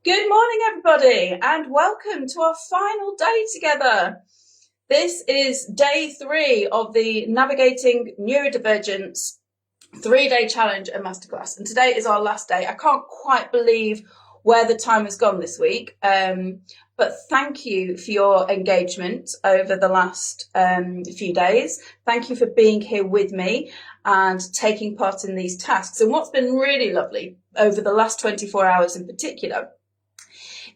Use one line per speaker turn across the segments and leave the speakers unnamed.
Good morning, everybody, and welcome to our final day together. This is day 3 of the Navigating Neurodivergence 3-day challenge and masterclass. And today is our last day. I can't quite believe where the time has gone this week. But thank you for your engagement over the last few days. Thank you for being here with me and taking part in these tasks. And what's been really lovely over the last 24 hours in particular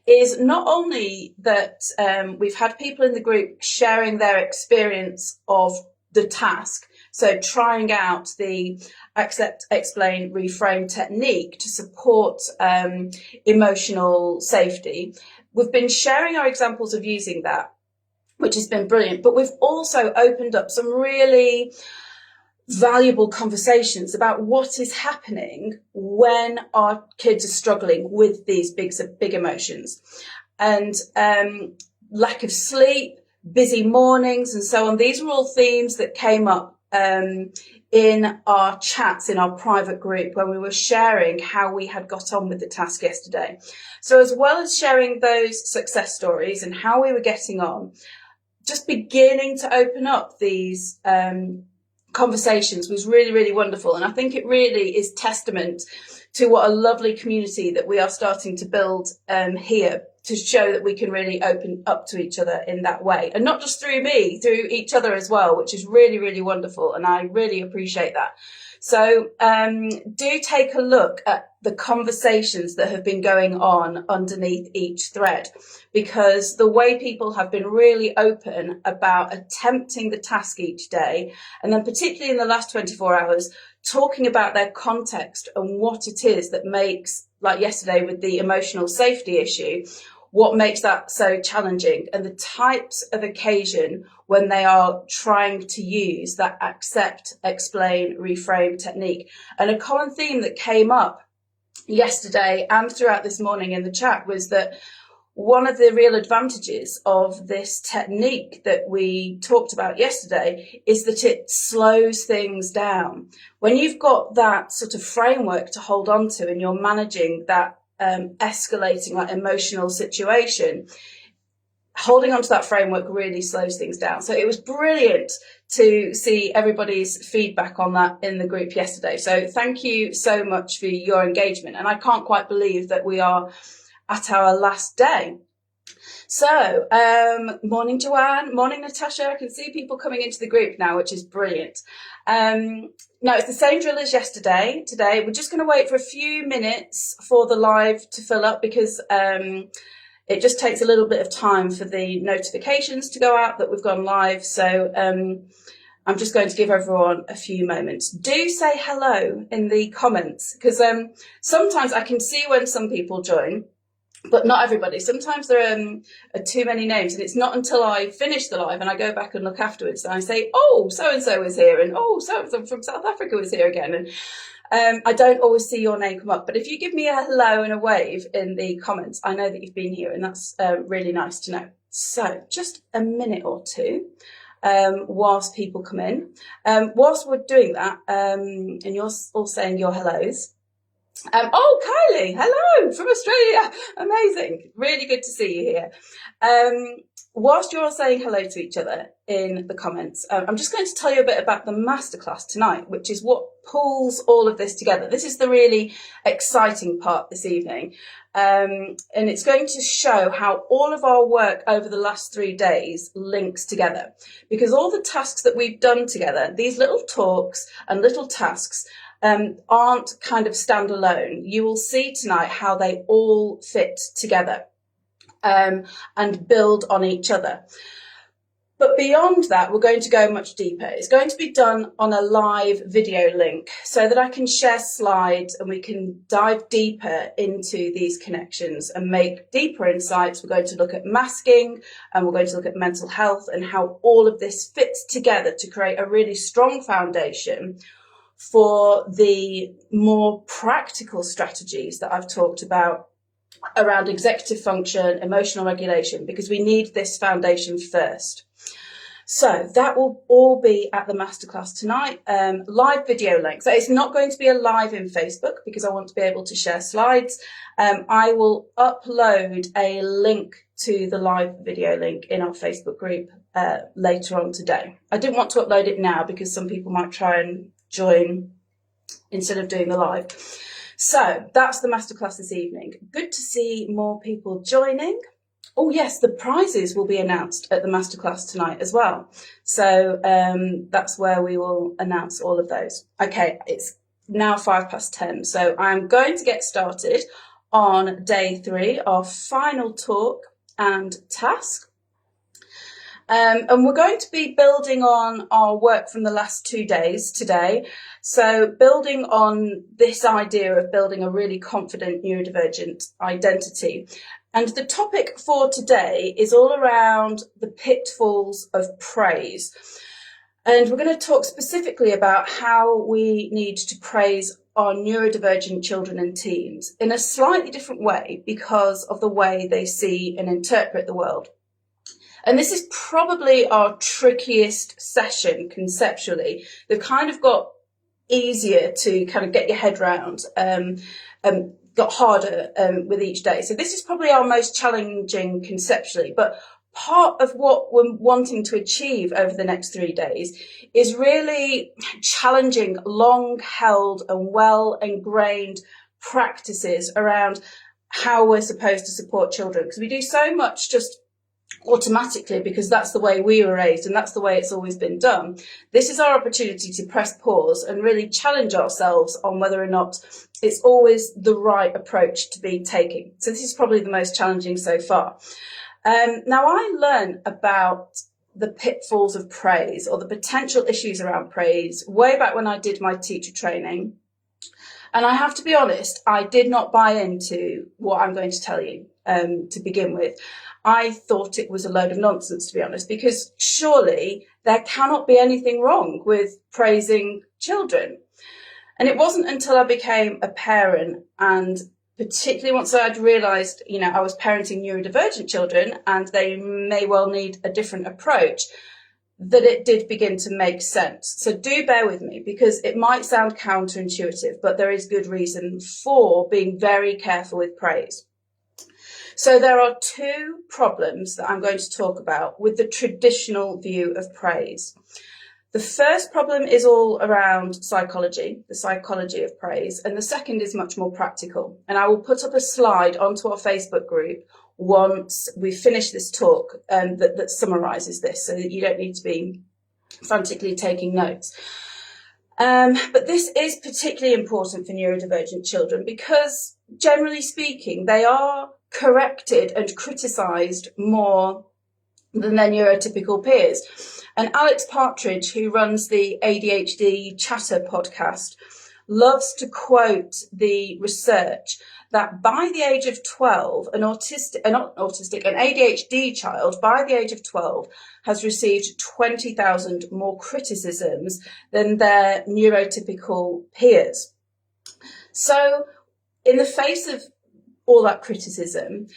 is not only that we've had people in the group sharing their experience of the task, so trying out the accept, explain, reframe technique to support emotional safety. We've been sharing our examples of using that, which has been brilliant, but we've also opened up some really valuable conversations about what is happening when our kids are struggling with these big emotions, and lack of sleep, busy mornings, and so on. These were all themes that came up in our chats in our private group when we were sharing how we had got on with the task yesterday. So as well as sharing those success stories and how we were getting on, just beginning to open up these conversations was really, really wonderful. And I think it really is testament to what a lovely community that we are starting to build here, to show that we can really open up to each other in that way. And not just through me, through each other as well, which is really, really wonderful. And I really appreciate that. So do take a look at the conversations that have been going on underneath each thread, because the way people have been really open about attempting the task each day, and then particularly in the last 24 hours, talking about their context and what it is that makes, like yesterday with the emotional safety issue, what makes that so challenging, and the types of occasion when they are trying to use that accept, explain, reframe technique. And a common theme that came up yesterday and throughout this morning in the chat was that one of the real advantages of this technique that we talked about yesterday is that it slows things down. When you've got that sort of framework to hold on to and you're managing that escalating, like, emotional situation, holding on to that framework really slows things down. So it was brilliant to see everybody's feedback on that in the group yesterday. So thank you so much for your engagement. And I can't quite believe that we are at our last day. So morning, Joanne, morning, Natasha. I can see people coming into the group now, which is brilliant. Now, it's the same drill as yesterday. Today, we're just going to wait for a few minutes for the live to fill up, because it just takes a little bit of time for the notifications to go out that we've gone live. So I'm just going to give everyone a few moments. Do say hello in the comments, because sometimes I can see when some people join, but not everybody. Sometimes there are too many names, and it's not until I finish the live and I go back and look afterwards and I say, oh, so-and-so is here, and oh, so-and-so from South Africa was here again. And I don't always see your name come up. But if you give me a hello and a wave in the comments, I know that you've been here, and that's really nice to know. So just a minute or two whilst people come in. Whilst we're doing that, and you're all saying your hellos, oh, Kylie, hello from Australia. Amazing. Really good to see you here. Whilst you're all saying hello to each other in the comments, I'm just going to tell you a bit about the masterclass tonight, which is what pulls all of this together. This is the really exciting part this evening. And it's going to show how all of our work over the last 3 days links together, because all the tasks that we've done together, these little talks and little tasks, aren't kind of standalone. You will see tonight how they all fit together and build on each other. But beyond that, we're going to go much deeper. It's going to be done on a live video link so that I can share slides and we can dive deeper into these connections and make deeper insights. We're going to look at masking, and we're going to look at mental health and how all of this fits together to create a really strong foundation for the more practical strategies that I've talked about around executive function, emotional regulation, because we need this foundation first. So that will all be at the masterclass tonight, live video link. So it's not going to be a live in Facebook because I want to be able to share slides. I will upload a link to the live video link in our Facebook group later on today. I didn't want to upload it now because some people might try and join instead of doing the live. So that's the masterclass this evening. Good to see more people joining. Oh yes, the prizes will be announced at the masterclass tonight as well. So that's where we will announce all of those. Okay, it's now 10:05. So I'm going to get started on day 3, our final talk and task. And we're going to be building on our work from the last 2 days today. So building on this idea of building a really confident neurodivergent identity. And the topic for today is all around the pitfalls of praise. And we're going to talk specifically about how we need to praise our neurodivergent children and teens in a slightly different way because of the way they see and interpret the world. And this is probably our trickiest session conceptually. They've kind of got easier to kind of get your head around, got harder with each day. So this is probably our most challenging conceptually, but part of what we're wanting to achieve over the next 3 days is really challenging long-held and well-ingrained practices around how we're supposed to support children. Because we do so much just automatically because that's the way we were raised and that's the way it's always been done. This is our opportunity to press pause and really challenge ourselves on whether or not it's always the right approach to be taking. So this is probably the most challenging so far. Now I learned about the pitfalls of praise or the potential issues around praise way back when I did my teacher training. And I have to be honest, I did not buy into what I'm going to tell you to begin with. I thought it was a load of nonsense, to be honest, because surely there cannot be anything wrong with praising children. And it wasn't until I became a parent, and particularly once I'd realised, I was parenting neurodivergent children and they may well need a different approach, that it did begin to make sense. So do bear with me because it might sound counterintuitive, but there is good reason for being very careful with praise. So there are 2 problems that I'm going to talk about with the traditional view of praise. The first problem is all around psychology, the psychology of praise, and the second is much more practical. And I will put up a slide onto our Facebook group once we finish this talk that summarises this so that you don't need to be frantically taking notes. But this is particularly important for neurodivergent children because, generally speaking, they are corrected and criticised more than their neurotypical peers. And Alex Partridge, who runs the ADHD Chatter podcast, loves to quote the research that by the age of 12, an ADHD child by the age of 12 has received 20,000 more criticisms than their neurotypical peers. So in the face of all that criticism,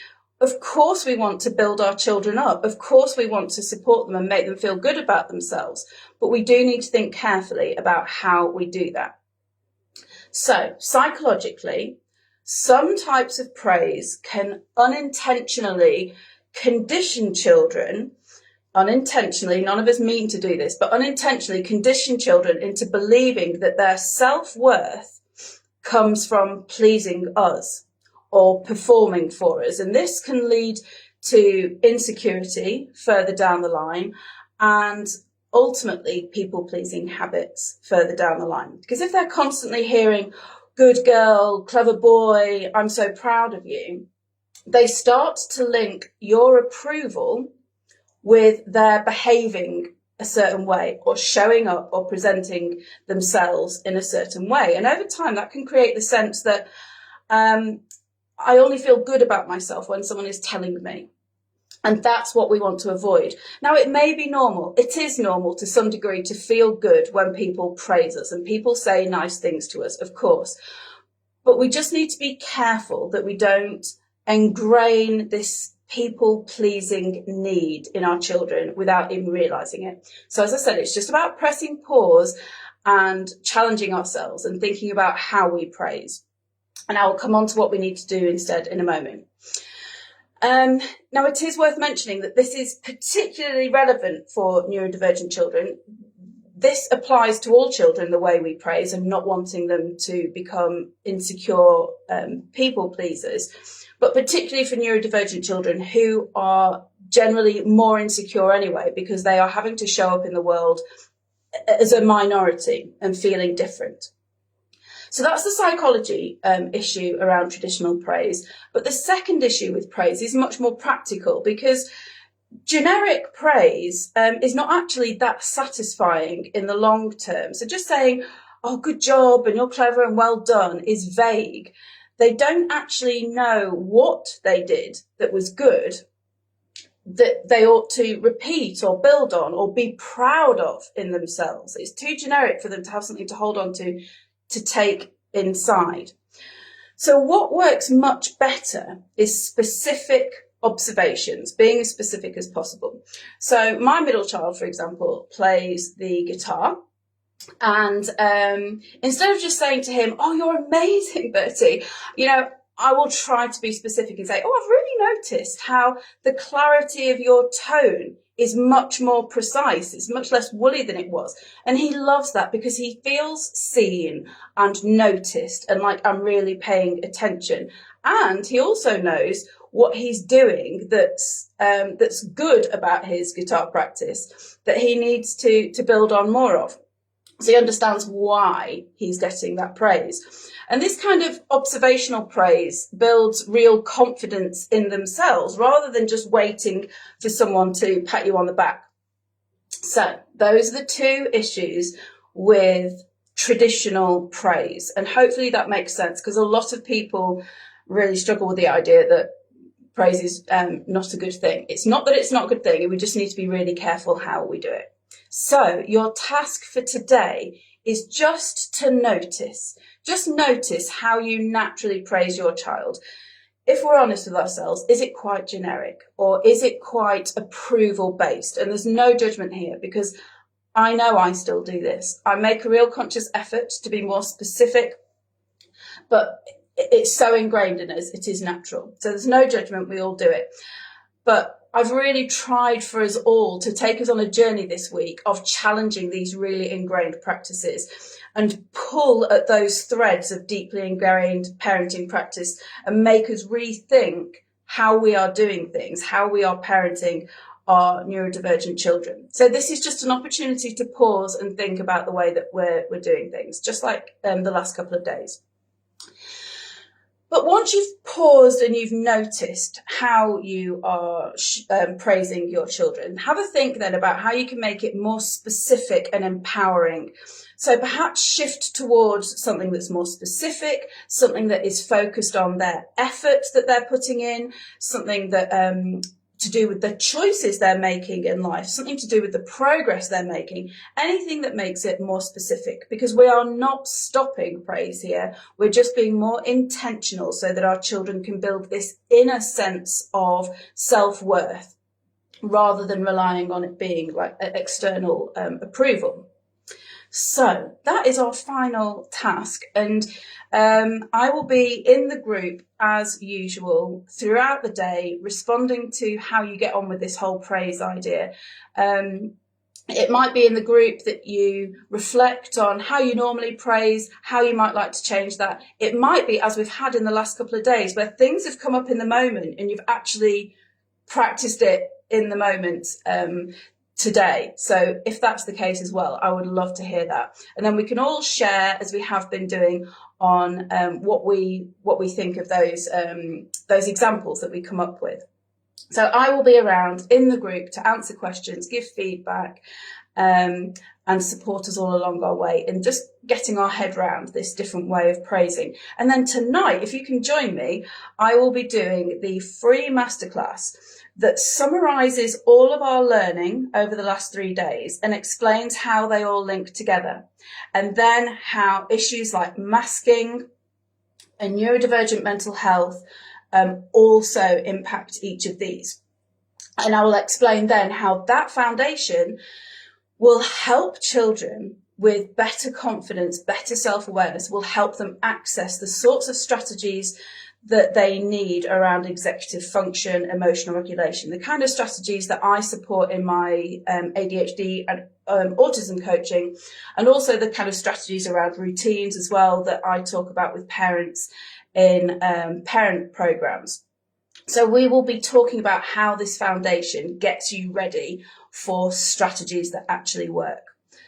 of course we want to build our children up. Of course we want to support them and make them feel good about themselves. But we do need to think carefully about how we do that. So psychologically, some types of praise can unintentionally condition children, unintentionally, none of us mean to do this, but unintentionally condition children into believing that their self-worth comes from pleasing us or performing for us. And this can lead to insecurity further down the line and ultimately people-pleasing habits further down the line. Because if they're constantly hearing, good girl, clever boy, I'm so proud of you, they start to link your approval with their behaving a certain way or showing up or presenting themselves in a certain way. And over time, that can create the sense that I only feel good about myself when someone is telling me. And that's what we want to avoid. Now, it may be normal. It is normal to some degree to feel good when people praise us and people say nice things to us, of course. But we just need to be careful that we don't ingrain this people-pleasing need in our children without even realising it. So as I said, it's just about pressing pause and challenging ourselves and thinking about how we praise. And I will come on to what we need to do instead in a moment. Now, it is worth mentioning that this is particularly relevant for neurodivergent children. This applies to all children, the way we praise, and not wanting them to become insecure people pleasers, but particularly for neurodivergent children who are generally more insecure anyway, because they are having to show up in the world as a minority and feeling different. So that's the psychology issue around traditional praise. But the second issue with praise is much more practical, because generic praise is not actually that satisfying in the long term. So just saying, oh, good job and you're clever and well done is vague. They don't actually know what they did that was good, that they ought to repeat or build on or be proud of in themselves. It's too generic for them to have something to hold on to take inside. So what works much better is specific observations, being as specific as possible. So my middle child, for example, plays the guitar, and instead of just saying to him, oh, you're amazing, Bertie, I will try to be specific and say, oh, I've really noticed how the clarity of your tone is much more precise. It's much less woolly than it was. And he loves that because he feels seen and noticed and like I'm really paying attention. And he also knows what he's doing that's good about his guitar practice that he needs to build on more of. So he understands why he's getting that praise. And this kind of observational praise builds real confidence in themselves rather than just waiting for someone to pat you on the back. So those are the two issues with traditional praise. And hopefully that makes sense, because a lot of people really struggle with the idea that praise is not a good thing. It's not that it's not a good thing. We just need to be really careful how we do it. So your task for today is just to notice. Just notice how you naturally praise your child. If we're honest with ourselves, is it quite generic or is it quite approval based? And there's no judgment here, because I know I still do this. I make a real conscious effort to be more specific, but it's so ingrained in us, it is natural. So there's no judgment, we all do it. But I've really tried for us all to take us on a journey this week of challenging these really ingrained practices and pull at those threads of deeply ingrained parenting practice and make us rethink how we are doing things, how we are parenting our neurodivergent children. So this is just an opportunity to pause and think about the way that we're doing things, just like the last couple of days. But once you've paused and you've noticed how you are praising your children, have a think then about how you can make it more specific and empowering. So perhaps shift towards something that's more specific, something that is focused on their effort that they're putting in, something that to do with the choices they're making in life, something to do with the progress they're making, anything that makes it more specific, because we are not stopping praise here. We're just being more intentional so that our children can build this inner sense of self-worth rather than relying on it being like external approval. So that is our final task, and I will be in the group as usual throughout the day, responding to how you get on with this whole praise idea. It might be in the group that you reflect on how you normally praise, how you might like to change that. It might be, as we've had in the last couple of days, where things have come up in the moment and you've actually practiced it in the moment today. So if that's the case as well, I would love to hear that. And then we can all share, as we have been doing, on what we think of those examples that we come up with. So I will be around in the group to answer questions, give feedback, and support us all along our way in just getting our head around this different way of praising. And then tonight, if you can join me, I will be doing the free masterclass that summarises all of our learning over the last 3 days and explains how they all link together. And then how issues like masking and neurodivergent mental health also impact each of these. And I will explain then how that foundation will help children with better confidence, better self-awareness, will help them access the sorts of strategies that they need around executive function, emotional regulation, the kind of strategies that I support in my ADHD and autism coaching, and also the kind of strategies around routines as well that I talk about with parents in parent programs. So we will be talking about how this foundation gets you ready for strategies that actually work.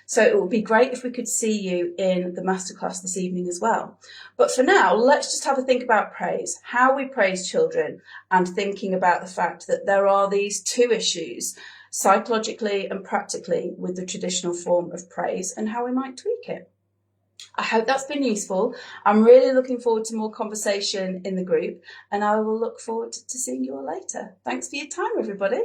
So it would be great if we could see you in the masterclass this evening as well. But for now, let's just have a think about praise, how we praise children, and thinking about the fact that there are these two issues, psychologically and practically, with the traditional form of praise and how we might tweak it. I hope that's been useful. I'm really looking forward to more conversation in the group, and I will look forward to seeing you all later. Thanks for your time, everybody.